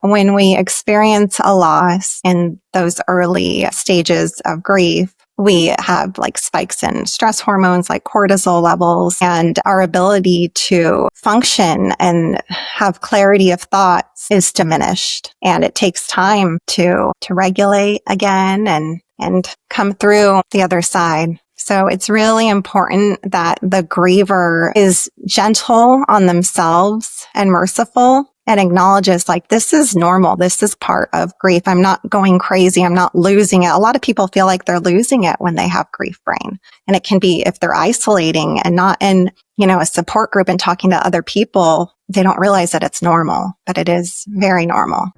when we experience a loss in those early stages of grief, we have like spikes in stress hormones like cortisol levels, and our ability to function and have clarity of thoughts is diminished. And it takes time to regulate again and come through the other side. So it's really important that the griever is gentle on themselves and merciful and acknowledges like, this is normal. This is part of grief. I'm not going crazy. I'm not losing it. A lot of people feel like they're losing it when they have grief brain. And it can be if they're isolating and not in, a support group and talking to other people, they don't realize that it's normal, but it is very normal.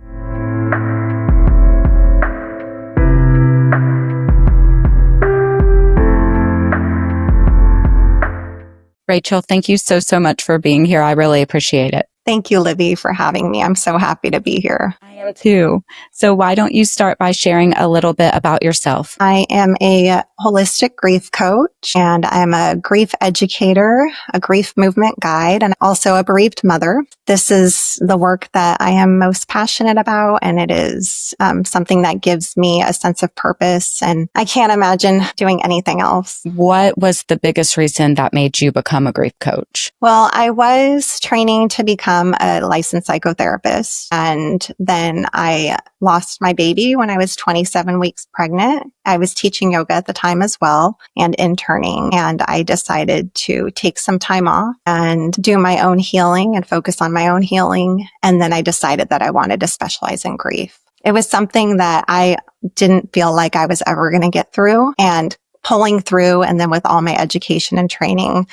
Rachel, thank you so much for being here. I really appreciate it. Thank you, Libby, for having me. I'm so happy to be here. I am too. So why don't you start by sharing a little bit about yourself? I am a holistic grief coach, and I'm a grief educator, a grief movement guide, and also a bereaved mother. This is the work that I am most passionate about, and it is something that gives me a sense of purpose, and I can't imagine doing anything else. What was the biggest reason that made you become a grief coach? Well, I was training to become a licensed psychotherapist, and then I lost my baby when I was 27 weeks pregnant. I was teaching yoga at the time as well and interning, and I decided to take some time off and do my own healing and focus on my own healing. And then I decided that I wanted to specialize in grief. It was something that I didn't feel like I was ever going to get through, and pulling through. And then with all my education and training,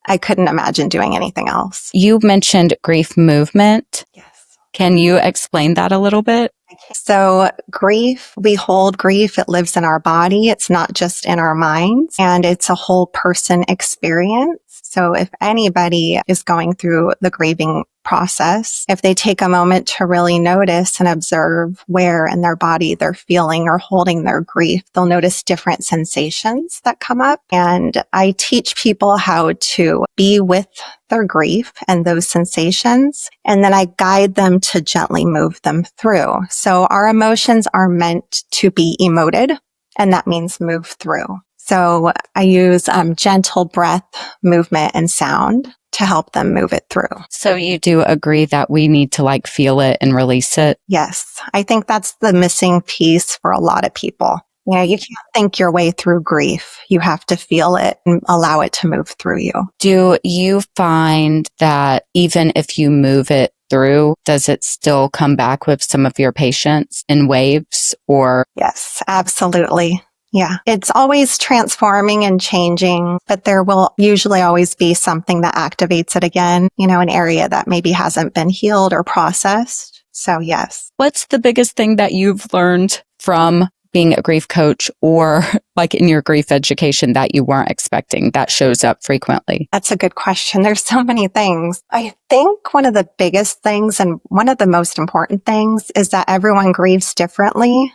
I couldn't imagine doing anything else. You mentioned grief movement. Yes. Can you explain that a little bit? So grief, we hold grief. It lives in our body. It's not just in our minds, and it's a whole person experience. So if anybody is going through the grieving process, if they take a moment to really notice and observe where in their body they're feeling or holding their grief, they'll notice different sensations that come up. And I teach people how to be with their grief and those sensations, and then I guide them to gently move them through. So our emotions are meant to be emoted, and that means move through. So I use gentle breath, movement, and sound to help them move it through. So you do agree that we need to feel it and release it? Yes. I think that's the missing piece for a lot of people. You can't think your way through grief. You have to feel it and allow it to move through you. Do you find that even if you move it through, does it still come back with some of your patients in waves or? Yes, absolutely. Yeah. It's always transforming and changing, but there will usually always be something that activates it again, an area that maybe hasn't been healed or processed. So yes. What's the biggest thing that you've learned from being a grief coach or in your grief education that you weren't expecting that shows up frequently? That's a good question. There's so many things. I think one of the biggest things and one of the most important things is that everyone grieves differently,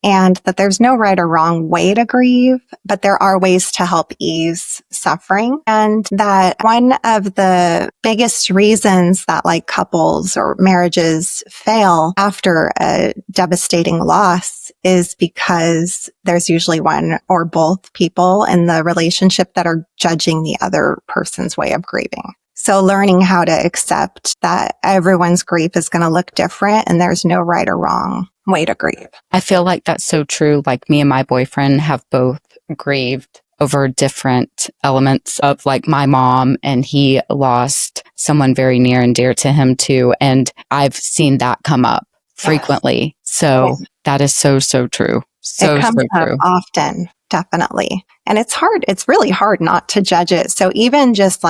and that there's no right or wrong way to grieve, but there are ways to help ease suffering. And that one of the biggest reasons that couples or marriages fail after a devastating loss is because there's usually one or both people in the relationship that are judging the other person's way of grieving. So learning how to accept that everyone's grief is going to look different and there's no right or wrong way to grieve. I feel like that's so true. Me and my boyfriend have both grieved over different elements of my mom, and he lost someone very near and dear to him too. And I've seen that come up frequently. So that is so true. It comes up often, definitely. And it's hard. It's really hard not to judge it. So even just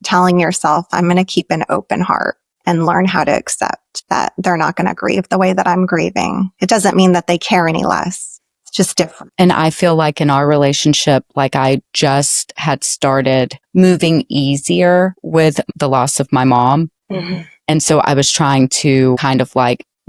telling yourself, I'm going to keep an open heart and learn how to accept that they're not going to grieve the way that I'm grieving. It doesn't mean that they care any less. It's just different. And I feel like in our relationship, I just had started moving easier with the loss of my mom. Mm-hmm. And so I was trying to kind of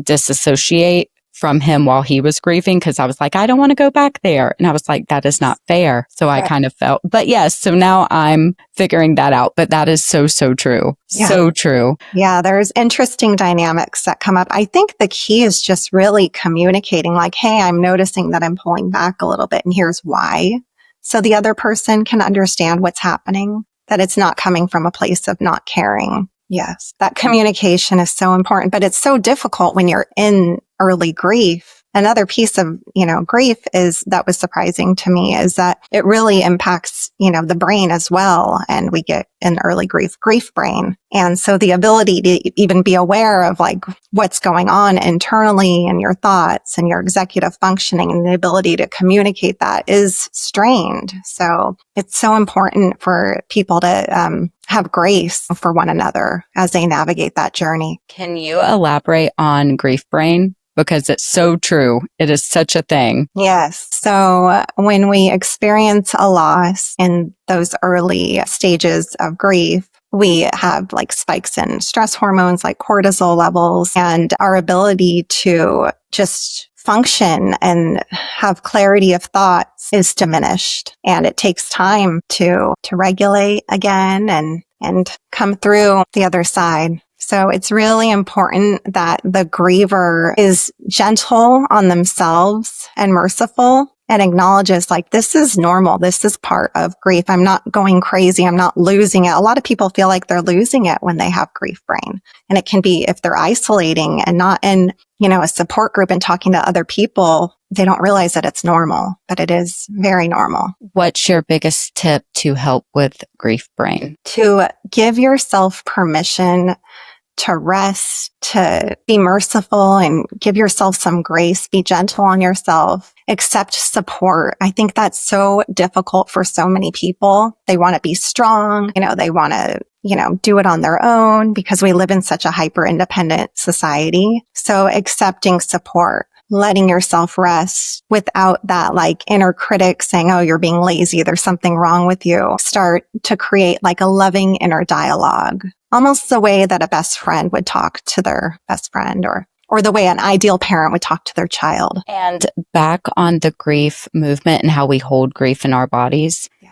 disassociate from him while he was grieving because I was like, I don't want to go back there. And I was like, that is not fair. So I kind of felt, but yes, so now I'm figuring that out. But that is so, so true. Yeah. So true. Yeah, there's interesting dynamics that come up. I think the key is just really communicating like, hey, I'm noticing that I'm pulling back a little bit and here's why. So the other person can understand what's happening, that it's not coming from a place of not caring. Yes, that communication is so important, but it's so difficult when you're in early grief. Another piece of, grief is that was surprising to me is that it really impacts, the brain as well. And we get in early grief brain. And so the ability to even be aware of like what's going on internally and your thoughts and your executive functioning and the ability to communicate that is strained. So it's so important for people to, have grace for one another as they navigate that journey. Can you elaborate on grief brain? Because it's so true. It is such a thing. Yes. So when we experience a loss in those early stages of grief, we have like spikes in stress hormones like cortisol levels, and our ability to just function and have clarity of thoughts is diminished. And it takes time to regulate again and come through the other side. So it's really important that the griever is gentle on themselves and merciful and acknowledges like, this is normal. This is part of grief. I'm not going crazy. I'm not losing it. A lot of people feel like they're losing it when they have grief brain. And it can be if they're isolating and not in, a support group and talking to other people, they don't realize that it's normal, but it is very normal. What's your biggest tip to help with grief brain? To give yourself permission to rest, to be merciful and give yourself some grace, be gentle on yourself, accept support. I think that's so difficult for so many people. They want to be strong, they want to, do it on their own because we live in such a hyper independent society. So accepting support, letting yourself rest without that like inner critic saying, oh, you're being lazy. There's something wrong with you. Start to create like a loving inner dialogue, almost the way that a best friend would talk to their best friend or the way an ideal parent would talk to their child. And back on the grief movement and how we hold grief in our bodies. Yes.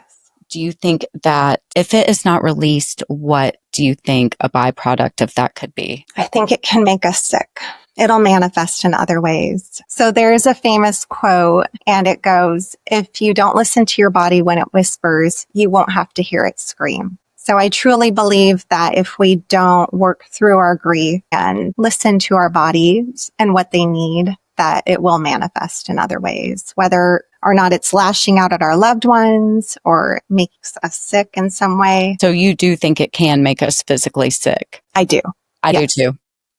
Do you think that if it is not released, what do you think a byproduct of that could be? I think it can make us sick. It'll manifest in other ways. So there's a famous quote and it goes, if you don't listen to your body when it whispers, you won't have to hear it scream. So I truly believe that if we don't work through our grief and listen to our bodies and what they need, that it will manifest in other ways, whether or not it's lashing out at our loved ones or makes us sick in some way. So you do think it can make us physically sick? I do. I do too.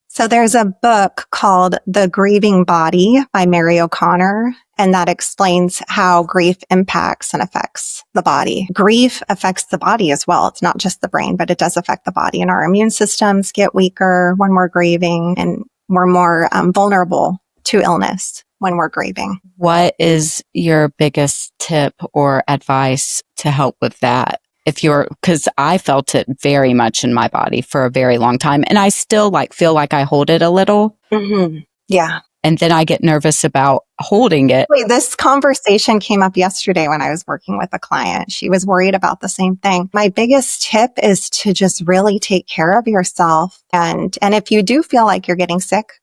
So there's a book called The Grieving Body by Mary O'Connor, and that explains how grief impacts and affects the body. Grief affects the body as well. It's not just the brain, but it does affect the body. And our immune systems get weaker when we're grieving, and we're more vulnerable to illness when we're grieving. What is your biggest tip or advice to help with that? Because I felt it very much in my body for a very long time. And I still feel like I hold it a little. Mm-hmm. Yeah. And then I get nervous about holding it. Wait, this conversation came up yesterday when I was working with a client. She was worried about the same thing. My biggest tip is to just really take care of yourself. And if you do feel like you're getting sick,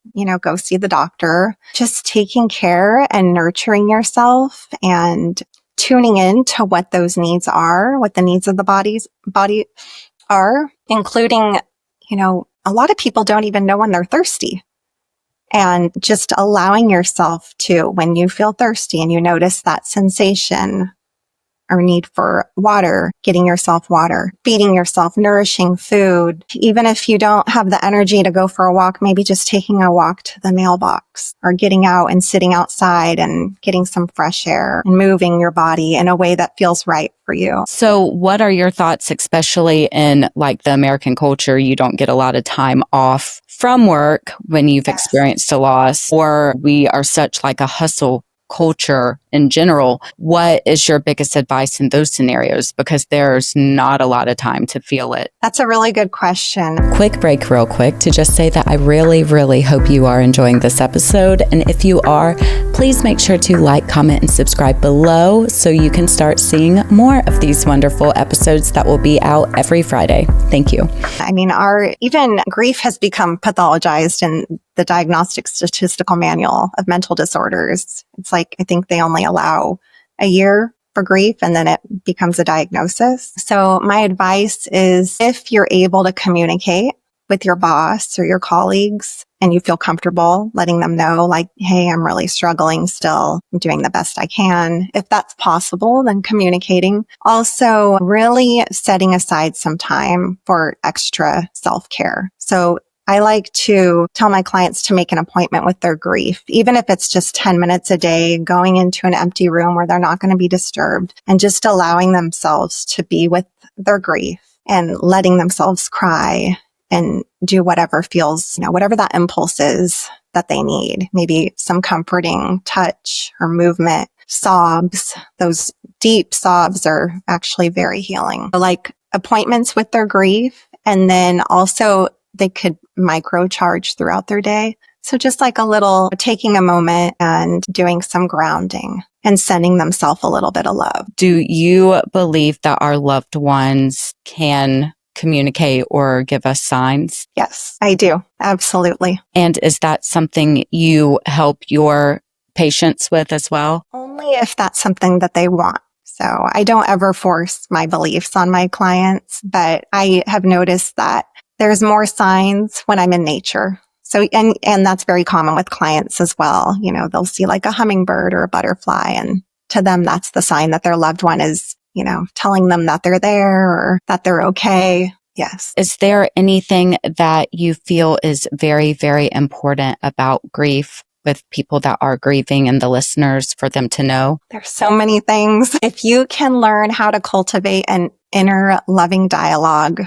go see the doctor. Just taking care and nurturing yourself and tuning in to what those needs are, what the needs of the body are, including, a lot of people don't even know when they're thirsty. And just allowing yourself to, when you feel thirsty and you notice that sensation or need for water, getting yourself water, feeding yourself nourishing food. Even if you don't have the energy to go for a walk, maybe just taking a walk to the mailbox or getting out and sitting outside and getting some fresh air and moving your body in a way that feels right for you. So what are your thoughts, especially in the American culture? You don't get a lot of time off from work when you've experienced a loss, or we are such a hustle culture in general, what is your biggest advice in those scenarios? Because there's not a lot of time to feel it. That's a really good question. Quick break real quick to just say that I really, really hope you are enjoying this episode. And if you are, please make sure to like, comment, and subscribe below so you can start seeing more of these wonderful episodes that will be out every Friday. Thank you. I mean, even grief has become pathologized in the Diagnostic Statistical Manual of Mental Disorders. It's like, I think they only allow a year for grief and then it becomes a diagnosis. So my advice is if you're able to communicate with your boss or your colleagues and you feel comfortable letting them know like, hey, I'm really struggling still. I'm doing the best I can. If that's possible, then communicating. Also really setting aside some time for extra self-care. So I like to tell my clients to make an appointment with their grief, even if it's just 10 minutes a day, going into an empty room where they're not going to be disturbed and just allowing themselves to be with their grief and letting themselves cry and do whatever feels, whatever that impulse is that they need. Maybe some comforting touch or movement, sobs. Those deep sobs are actually very healing. So like appointments with their grief, and then also they could microcharge throughout their day. So just like a little taking a moment and doing some grounding and sending themselves a little bit of love. Do you believe that our loved ones can communicate or give us signs? Yes, I do. Absolutely. And is that something you help your patients with as well? Only if that's something that they want. So I don't ever force my beliefs on my clients, but I have noticed that there's more signs when I'm in nature. So, and that's very common with clients as well. They'll see like a hummingbird or a butterfly, and to them, that's the sign that their loved one is, telling them that they're there or that they're okay. Yes. Is there anything that you feel is very, very important about grief with people that are grieving and the listeners for them to know? There's so many things. If you can learn how to cultivate an inner loving dialogue,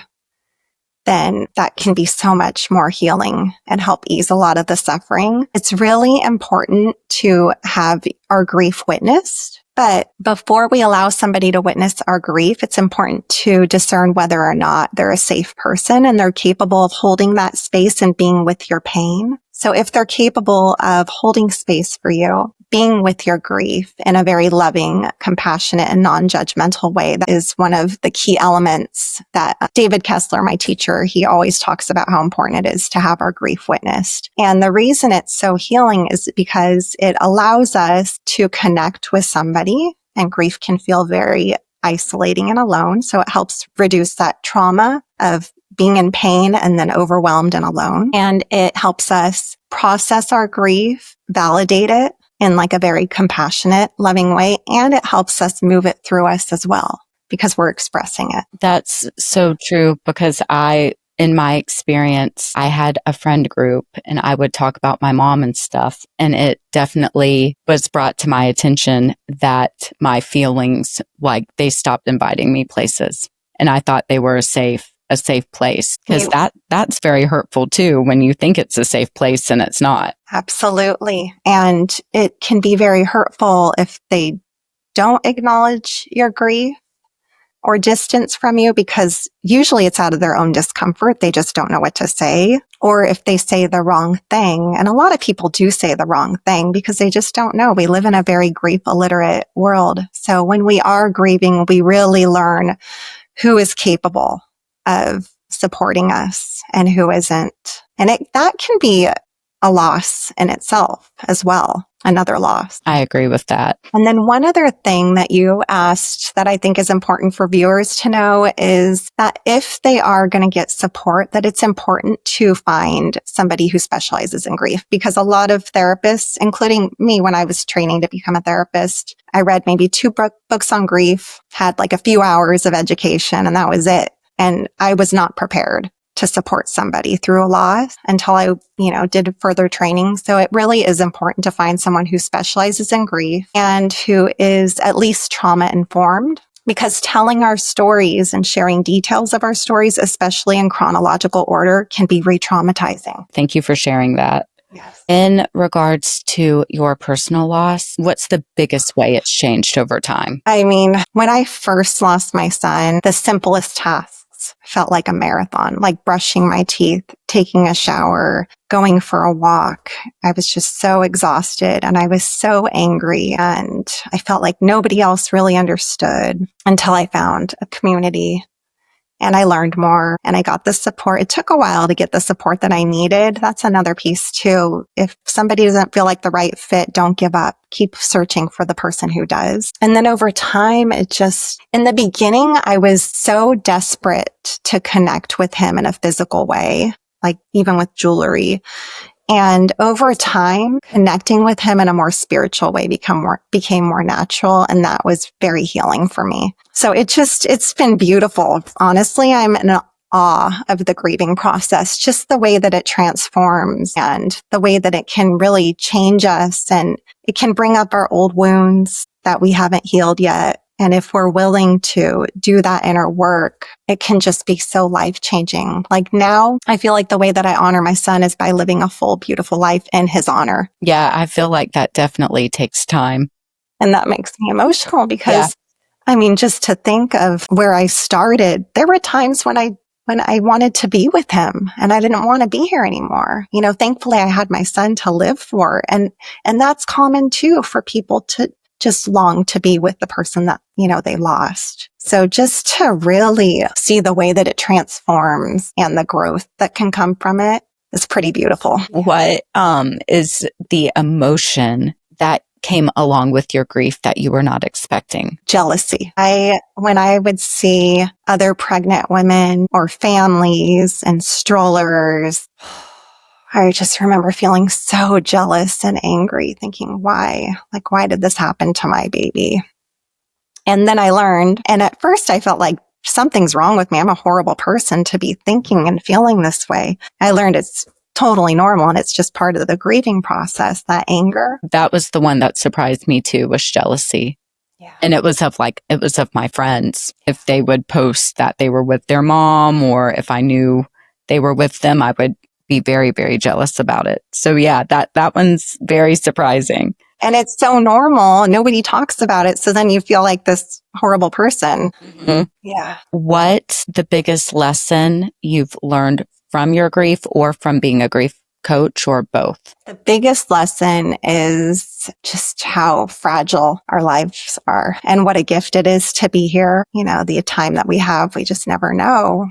then that can be so much more healing and help ease a lot of the suffering. It's really important to have our grief witnessed. But before we allow somebody to witness our grief, it's important to discern whether or not they're a safe person and they're capable of holding that space and being with your pain. So if they're capable of holding space for you, being with your grief in a very loving, compassionate, and non-judgmental way, that is one of the key elements that David Kessler, my teacher, he always talks about how important it is to have our grief witnessed. And the reason it's so healing is because it allows us to connect with somebody, and grief can feel very isolating and alone. So it helps reduce that trauma of being in pain and then overwhelmed and alone. And it helps us process our grief, validate it in like a very compassionate, loving way. And it helps us move it through us as well because we're expressing it. That's so true because in my experience, I had a friend group and I would talk about my mom and stuff. And it definitely was brought to my attention that my feelings, like they stopped inviting me places. And I thought they were a safe place because that's very hurtful too when you think it's a safe place and it's not. Absolutely. And it can be very hurtful if they don't acknowledge your grief or distance from you, because usually it's out of their own discomfort. They just don't know what to say. Or if they say the wrong thing. And a lot of people do say the wrong thing because they just don't know. We live in a very grief illiterate world. So when we are grieving, we really learn who is capable of supporting us and who isn't. And that can be a loss in itself as well. Another loss. I agree with that. And then one other thing that you asked that I think is important for viewers to know is that if they are going to get support, that it's important to find somebody who specializes in grief, because a lot of therapists, including me when I was training to become a therapist, I read maybe 2 books on grief, had like a few hours of education, and that was it. And I was not prepared to support somebody through a loss until I, did further training. So it really is important to find someone who specializes in grief and who is at least trauma informed, because telling our stories and sharing details of our stories, especially in chronological order, can be re-traumatizing. Thank you for sharing that. Yes. In regards to your personal loss, what's the biggest way it's changed over time? I mean, when I first lost my son, the simplest tasks felt like a marathon, like brushing my teeth, taking a shower, going for a walk. I was just so exhausted and I was so angry, and I felt like nobody else really understood until I found a community. And I learned more and I got the support. It took a while to get the support that I needed. That's another piece too. If somebody doesn't feel like the right fit, don't give up. Keep searching for the person who does. And then over time, in the beginning, I was so desperate to connect with him in a physical way, like even with jewelry. And over time, connecting with him in a more spiritual way became more natural. And that was very healing for me. So it's been beautiful. Honestly, I'm in awe of the grieving process, just the way that it transforms and the way that it can really change us, and it can bring up our old wounds that we haven't healed yet. And if we're willing to do that inner work, it can just be so life-changing. Like now, I feel like the way that I honor my son is by living a full, beautiful life in his honor. Yeah, I feel like that definitely takes time. And that makes me emotional because, I mean, just to think of where I started, there were times when I wanted to be with him and I didn't want to be here anymore. You know, thankfully I had my son to live for. And that's common too for people to just long to be with the person that, you know, they lost. So just to really see the way that it transforms and the growth that can come from it is pretty beautiful. What is the emotion that came along with your grief that you were not expecting? Jealousy. When I would see other pregnant women or families and strollers, I just remember feeling so jealous and angry, thinking, why did this happen to my baby? And then I learned, and at first I felt like something's wrong with me. I'm a horrible person to be thinking and feeling this way. I learned it's totally normal and it's just part of the grieving process, that anger. That was the one that surprised me too, was jealousy. Yeah. And it was of my friends. If they would post that they were with their mom, or if I knew they were with them, I would be very, very jealous about it. So yeah, that one's very surprising. And it's so normal. Nobody talks about it. So then you feel like this horrible person. Mm-hmm. Yeah. What's the biggest lesson you've learned from your grief or from being a grief coach, or both? The biggest lesson is just how fragile our lives are and what a gift it is to be here. You know, the time that we have, we just never know.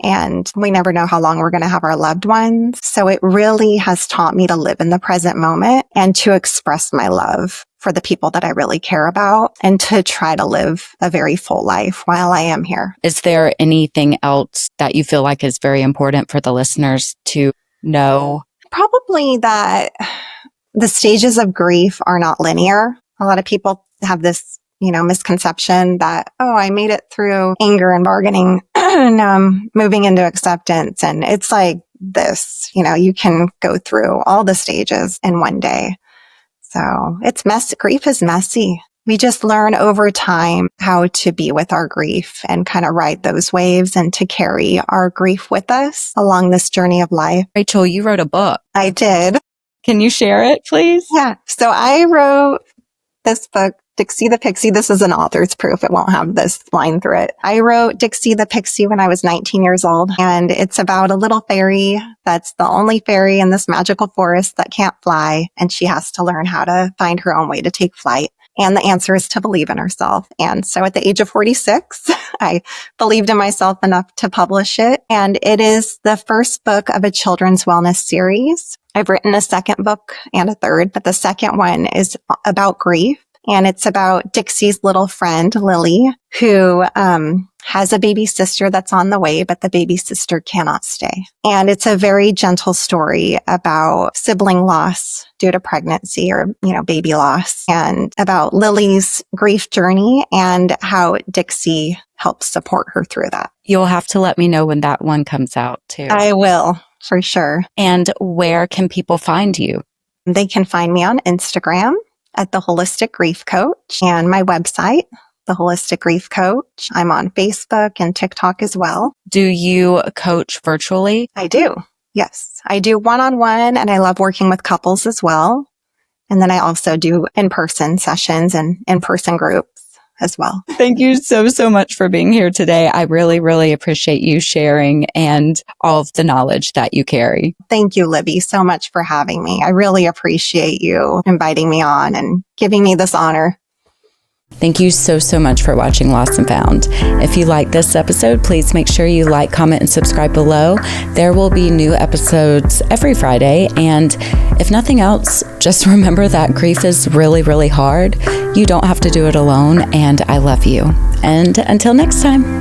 And we never know how long we're going to have our loved ones. So it really has taught me to live in the present moment and to express my love for the people that I really care about, and to try to live a very full life while I am here. Is there anything else that you feel like is very important for the listeners to know? Probably that the stages of grief are not linear. A lot of people have this, you know, misconception that, oh, I made it through anger and bargaining and now I'm moving into acceptance. And it's like this, you know, you can go through all the stages in one day. So it's messy. Grief is messy. We just learn over time how to be with our grief and kind of ride those waves and to carry our grief with us along this journey of life. Rachel, you wrote a book. I did. Can you share it, please? Yeah. So I wrote this book, Dixie the Pixie. This is an author's proof. It won't have this line through it. I wrote Dixie the Pixie when I was 19 years old. And it's about a little fairy that's the only fairy in this magical forest that can't fly. And she has to learn how to find her own way to take flight. And the answer is to believe in herself. And so at the age of 46, I believed in myself enough to publish it. And it is the first book of a children's wellness series. I've written a second book and a third, but the second one is about grief. And it's about Dixie's little friend, Lily, who has a baby sister that's on the way, but the baby sister cannot stay. And it's a very gentle story about sibling loss due to pregnancy or, you know, baby loss, and about Lily's grief journey and how Dixie helps support her through that. You'll have to let me know when that one comes out too. I will, for sure. And where can people find you? They can find me on Instagram at The Holistic Grief Coach, and my website, The Holistic Grief Coach. I'm on Facebook and TikTok as well. Do you coach virtually? I do. Yes, I do one-on-one, and I love working with couples as well. And then I also do in-person sessions and in-person groups as well. Thank you so much for being here today. I really appreciate you sharing and all of the knowledge that you carry. Thank you, Libby, so much for having me. I really appreciate you inviting me on and giving me this honor. Thank you so much for watching Lost and Found. If you like this episode, please make sure you like, comment, and subscribe below. There will be new episodes every Friday. And if nothing else, just remember that grief is really hard. You don't have to do it alone. And I love you. And until next time.